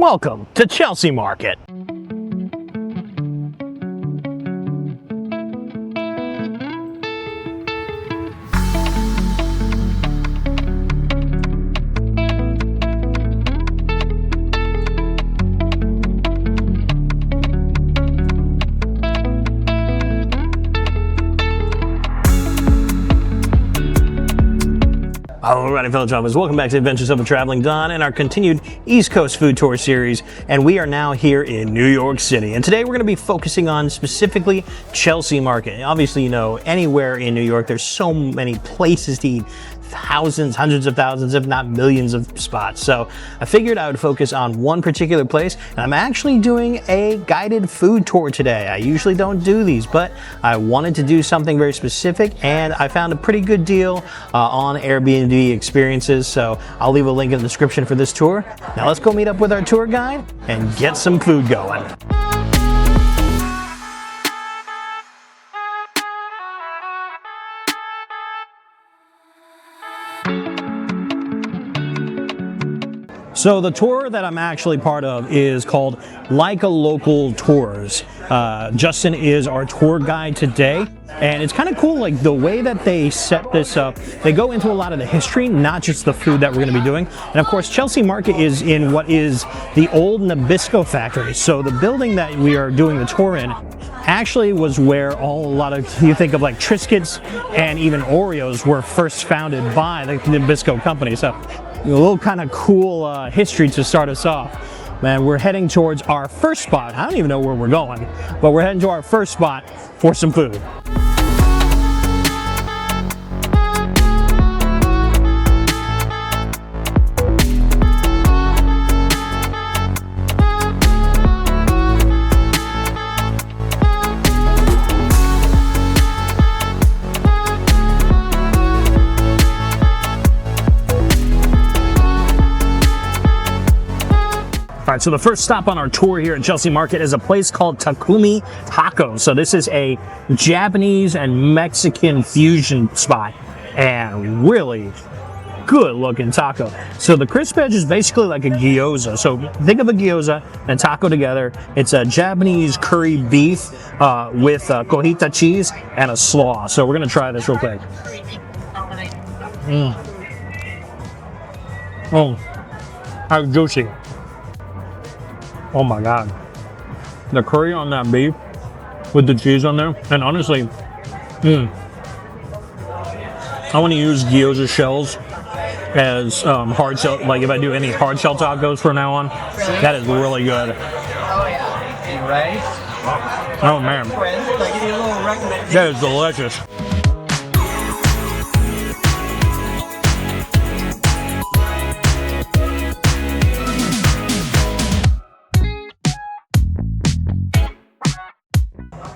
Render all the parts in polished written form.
Welcome to Chelsea Market. Alrighty, fellow travelers, welcome back to Adventures of a Traveling Don and our continued East Coast food tour series. And we are now here in New York City. And today we're going to be focusing on specifically Chelsea Market. Obviously, you know, anywhere in New York, there's so many places to eat. Thousands, hundreds of thousands, if not millions of spots. So I figured I would focus on one particular place, and I'm actually doing a guided food tour today. I usually don't do these, but I wanted to do something very specific, and I found a pretty good deal on Airbnb experiences, so I'll leave a link in the description for this tour. Now let's go meet up with our tour guide and get some food going. So the tour that I'm actually part of is called Like a Local Tours. Justin is our tour guide today, and it's kind of cool, like the way that they set this up. They go into a lot of the history, not just the food that we're going to be doing. And of course, Chelsea Market is in what is the old Nabisco factory. So the building that we are doing the tour in actually was where a lot of, you think of like Triscuits and even Oreos were first founded by the Nabisco company. So a little kind of cool history to start us off. Man, we're heading towards our first spot. I don't even know where we're going, but we're heading to our first spot for some food. All right, so the first stop on our tour here at Chelsea Market is a place called Takumi Tacos. So this is a Japanese and Mexican fusion spot, and really good looking taco. So the crisp edge is basically like a gyoza. So think of a gyoza and taco together. It's a Japanese curry beef with cojita cheese and a slaw. So we're gonna try this real quick. Oh, how juicy. Oh my God. The curry on that beef with the cheese on there. And honestly, I want to use gyoza shells as hard shell. Like if I do any hard shell tacos from now on, that is really good. Oh yeah. You ready? Oh man. That is delicious.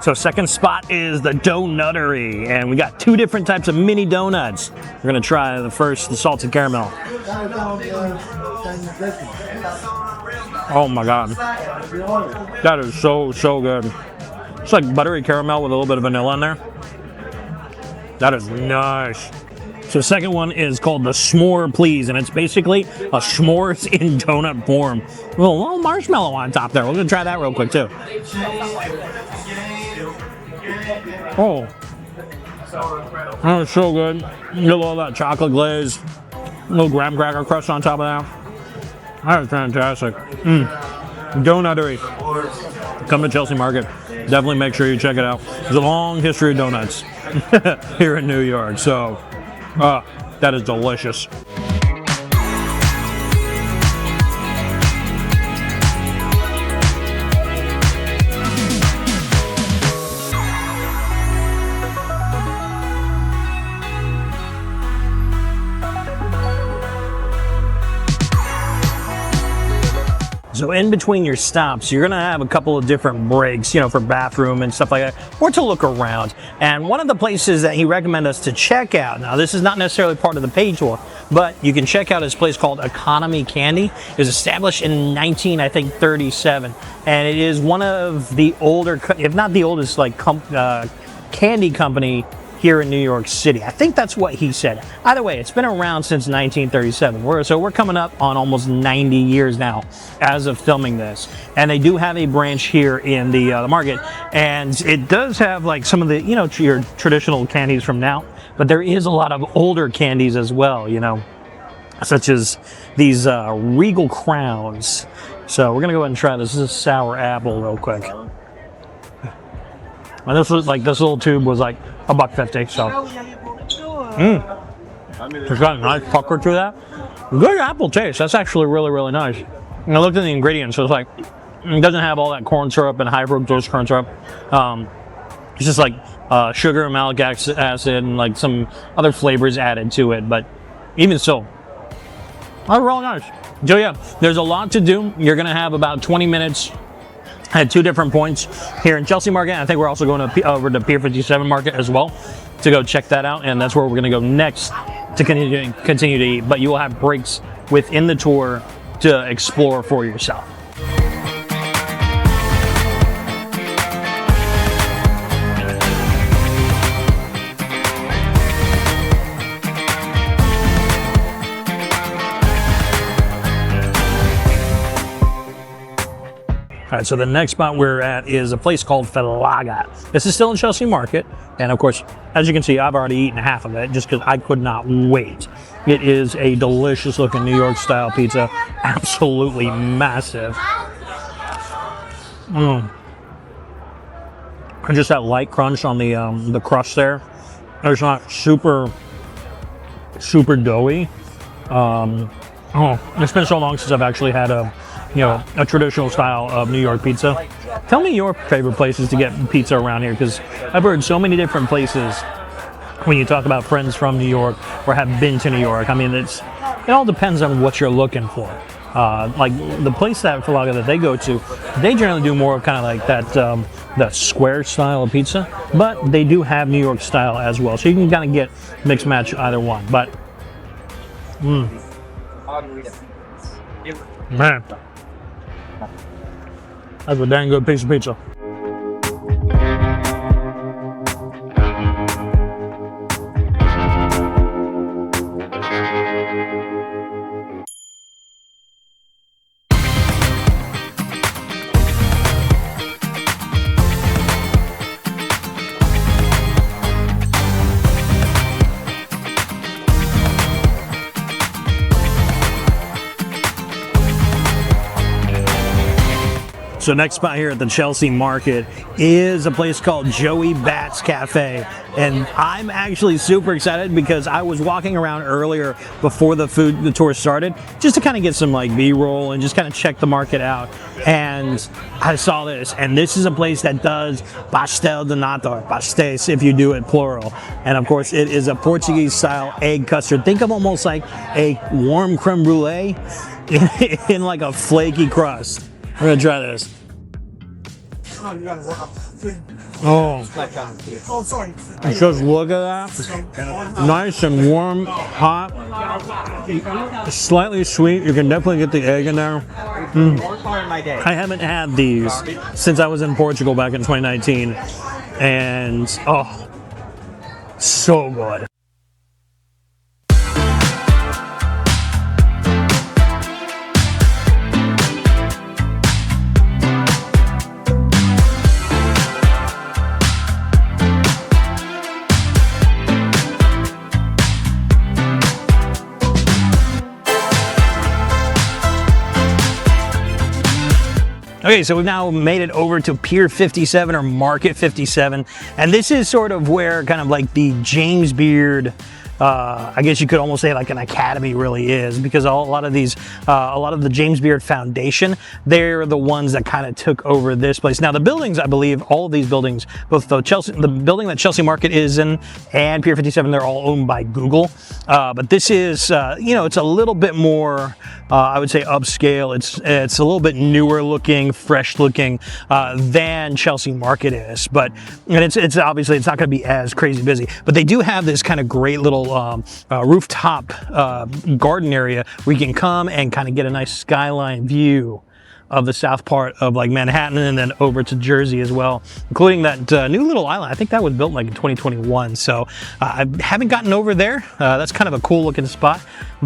So second spot is the Doughnuttery, and we got two different types of mini donuts. We're gonna try the first, the salted caramel. Oh my God, that is so good. It's like buttery caramel with a little bit of vanilla in there. That is nice. So the second one is called the S'more Please, and it's basically a s'mores in donut form. With a little marshmallow on top there. We're gonna try that real quick too. Oh, that is so good. You get a little of that chocolate glaze, a little graham cracker crust on top of that. That is fantastic. Doughnuttery. Come to Chelsea Market. Definitely make sure you check it out. There's a long history of donuts here in New York, so that is delicious. So in between your stops, you're gonna have a couple of different breaks, you know, for bathroom and stuff like that, or to look around. And one of the places that he recommended us to check out, now this is not necessarily part of the paid tour, but you can check out his place called Economy Candy. It was established in 1937, and it is one of the older, if not the oldest, like candy company here in New York City. I think that's what he said. Either way, it's been around since 1937. So we're coming up on almost 90 years now as of filming this. And they do have a branch here in the market. And it does have like some of the, you know, your traditional candies from now. But there is a lot of older candies as well, you know, such as these Regal Crowns. So we're gonna go ahead and try this. This is sour apple real quick. And this was like, this little tube was like $1.50, so. It's got a nice pucker to that. Good apple taste. That's actually really, really nice. And I looked at the ingredients, so it's like, it doesn't have all that corn syrup and high fructose corn syrup. It's just like sugar, malic acid, and like some other flavors added to it, but even so, that's really nice. So yeah, there's a lot to do. You're gonna have about 20 minutes at 2 different points here in Chelsea Market. I think we're also going to over to Pier 57 Market as well to go check that out, and that's where we're going to go next to continue to eat. But you will have breaks within the tour to explore for yourself. All right, so the next spot we're at is a place called Filaga. This is still in Chelsea Market, and of course, as you can see, I've already eaten half of it just because I could not wait. It is a delicious looking New York style pizza, absolutely massive. And just that light crunch on the crust there. It's not super doughy. It's been so long since I've actually had a traditional style of New York pizza. Tell me your favorite places to get pizza around here, because I've heard so many different places when you talk about friends from New York or have been to New York. I mean, it all depends on what you're looking for. Like the place that Filaga that they go to, they generally do more kind of like that the square style of pizza, but they do have New York style as well. So you can kind of get mix match either one. But man, that's a dang good piece of pizza. So next spot here at the Chelsea Market is a place called Joey Bat's Cafe. And I'm actually super excited because I was walking around earlier before the tour started just to kind of get some like B-roll and just kind of check the market out. And I saw this, and this is a place that does Pastel de Nata, or pastéis if you do it plural. And of course it is a Portuguese style egg custard. Think of almost like a warm creme brulee in like a flaky crust. We're gonna try this. Oh, sorry. Just look at that. Nice and warm, hot, slightly sweet. You can definitely get the egg in there. I haven't had these since I was in Portugal back in 2019, and oh, so good. Okay, so we've now made it over to Pier 57 or Market 57, and this is sort of where kind of like the James Beard, I guess you could almost say like an academy really is, because a lot of the James Beard Foundation, they're the ones that kind of took over this place. Now the buildings, I believe, all of these buildings, both the building that Chelsea Market is in and Pier 57, they're all owned by Google. But this is, it's a little bit more, I would say, upscale. It's a little bit newer looking, fresh looking than Chelsea Market is. But it's obviously it's not going to be as crazy busy. But they do have this kind of great little rooftop garden area where you can come and kind of get a nice skyline view of the south part of like Manhattan and then over to Jersey as well, including that new little island. I think that was built like in 2021. So I haven't gotten over there. That's kind of a cool looking spot,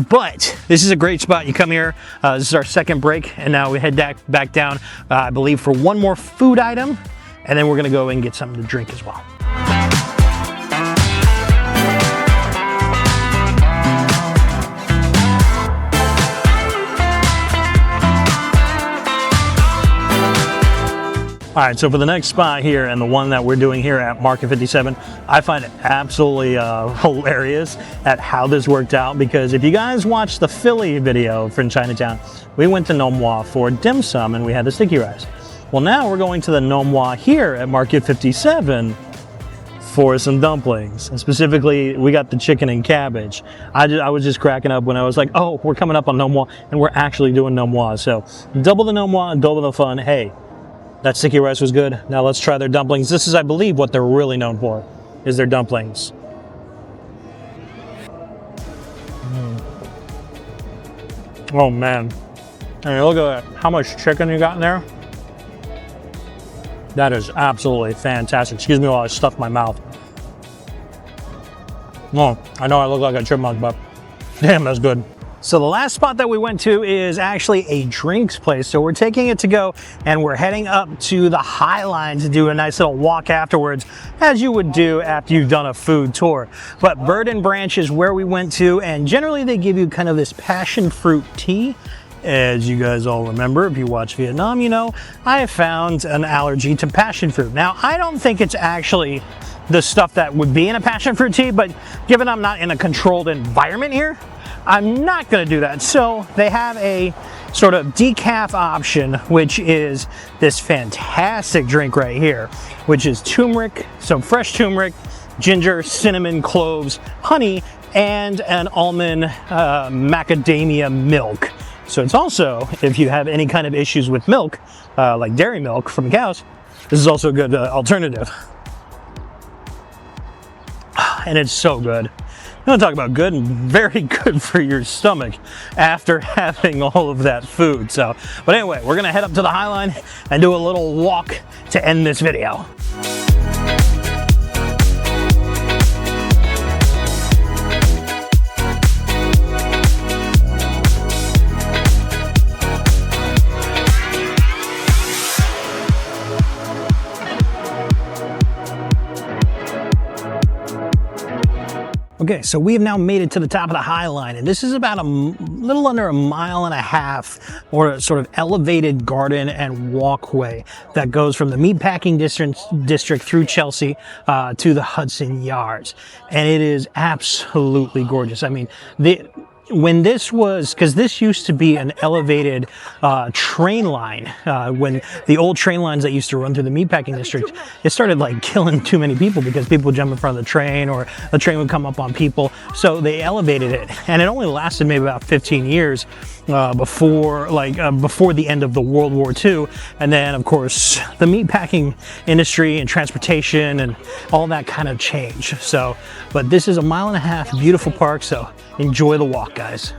but this is a great spot. You come here, this is our second break, and now we head back down, I believe, for one more food item, and then we're gonna go and get something to drink as well. All right, so for the next spot here, and the one that we're doing here at Market 57, I find it absolutely hilarious at how this worked out, because if you guys watched the Philly video from Chinatown, we went to Nom Wah for dim sum and we had the sticky rice. Well, now we're going to the Nom Wah here at Market 57 for some dumplings. And specifically, we got the chicken and cabbage. I was just cracking up when I was like, oh, we're coming up on Nom Wah, and we're actually doing Nom Wah. So double the Nom Wah, double the fun. Hey, that sticky rice was good. Now let's try their dumplings. This is, I believe, what they're really known for, is their dumplings. Oh man. I mean, look at how much chicken you got in there. That is absolutely fantastic. Excuse me while I stuff my mouth. Oh, I know I look like a chipmunk, but damn, that's good. So the last spot that we went to is actually a drinks place. So we're taking it to go, and we're heading up to the High Line to do a nice little walk afterwards, as you would do after you've done a food tour. But Bird and Branch is where we went to, and generally they give you kind of this passion fruit tea. As you guys all remember, if you watch Vietnam, you know, I have found an allergy to passion fruit. Now, I don't think it's actually the stuff that would be in a passion fruit tea, but given I'm not in a controlled environment here, I'm not gonna do that. So they have a sort of decaf option, which is this fantastic drink right here, which is turmeric, so fresh turmeric, ginger, cinnamon, cloves, honey, and an almond macadamia milk. So it's also, if you have any kind of issues with milk, like dairy milk from cows, this is also a good alternative. And it's so good. I'm gonna talk about good and very good for your stomach after having all of that food. So, but anyway, we're gonna head up to the High Line and do a little walk to end this video. Okay, so we have now made it to the top of the High Line, and this is about a little under a mile and a half, or a sort of elevated garden and walkway that goes from the meatpacking district through Chelsea to the Hudson Yards. And it is absolutely gorgeous. I mean, when this was, because this used to be an elevated train line, when the old train lines that used to run through the meatpacking district, it started like killing too many people because people would jump in front of the train, or the train would come up on people. So they elevated it, and it only lasted maybe about 15 years before the end of the World War II. And then of course the meatpacking industry and transportation and all that kind of changed. So, but this is a mile and a half, beautiful park, so enjoy the walk, guys.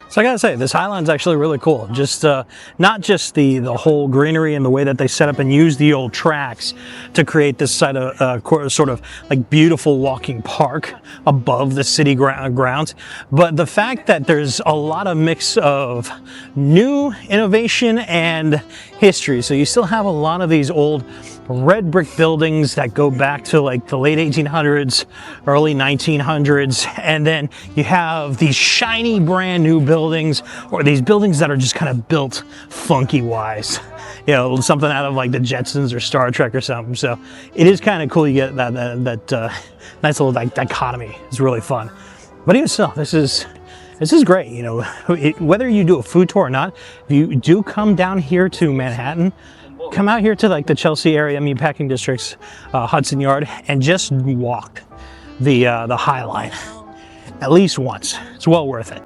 So I gotta say, this High Line's actually really cool. Just not just the whole greenery and the way that they set up and use the old tracks to create this sort of like beautiful walking park above the city grounds, but the fact that there's a lot of mix of new innovation and history. So you still have a lot of these old red brick buildings that go back to like the late 1800s, early 1900s, and then you have these shiny brand new buildings, or these buildings that are just kind of built funky wise, you know, something out of like the Jetsons or Star Trek or something. So it is kind of cool. You get that nice little dichotomy. It's really fun. But even so, this is great. You know, whether you do a food tour or not, if you do come down here to Manhattan, come out here to like the Chelsea area, meatpacking districts, Hudson Yard, and just walk the High Line at least once. It's well worth it.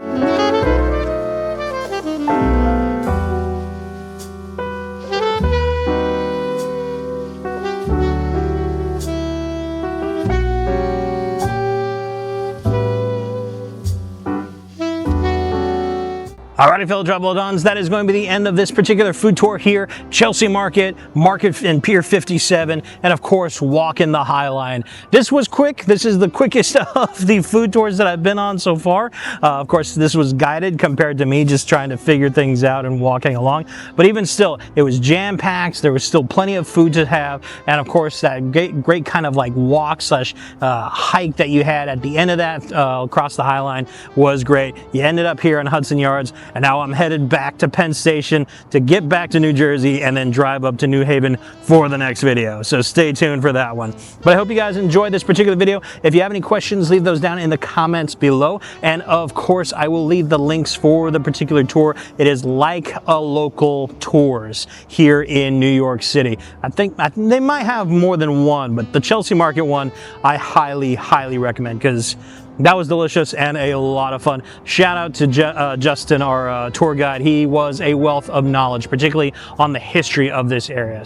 Alrighty, fellow Travel Dons, that is going to be the end of this particular food tour here. Chelsea Market, Market in Pier 57, and of course, walking the High Line. This was quick. This is the quickest of the food tours that I've been on so far. Of course, this was guided compared to me just trying to figure things out and walking along. But even still, it was jam-packed. There was still plenty of food to have. And of course, that great kind of like walk slash hike that you had at the end of that across the High Line was great. You ended up here in Hudson Yards. And now I'm headed back to Penn Station to get back to New Jersey and then drive up to New Haven for the next video. So stay tuned for that one. But I hope you guys enjoyed this particular video. If you have any questions, leave those down in the comments below. And of course, I will leave the links for the particular tour. It is Like a Local Tours here in New York City. I think they might have more than one, but the Chelsea Market one, I highly, highly recommend because that was delicious and a lot of fun. Shout out to Justin, our tour guide. He was a wealth of knowledge, particularly on the history of this area.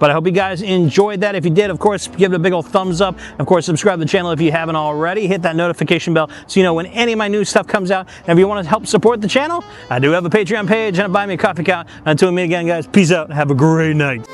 But I hope you guys enjoyed that. If you did, of course, give it a big old thumbs up. Of course, subscribe to the channel if you haven't already. Hit that notification bell so you know when any of my new stuff comes out. And if you want to help support the channel, I do have a Patreon page and a Buy Me a Coffee account. Until we meet again, guys, peace out and have a great night.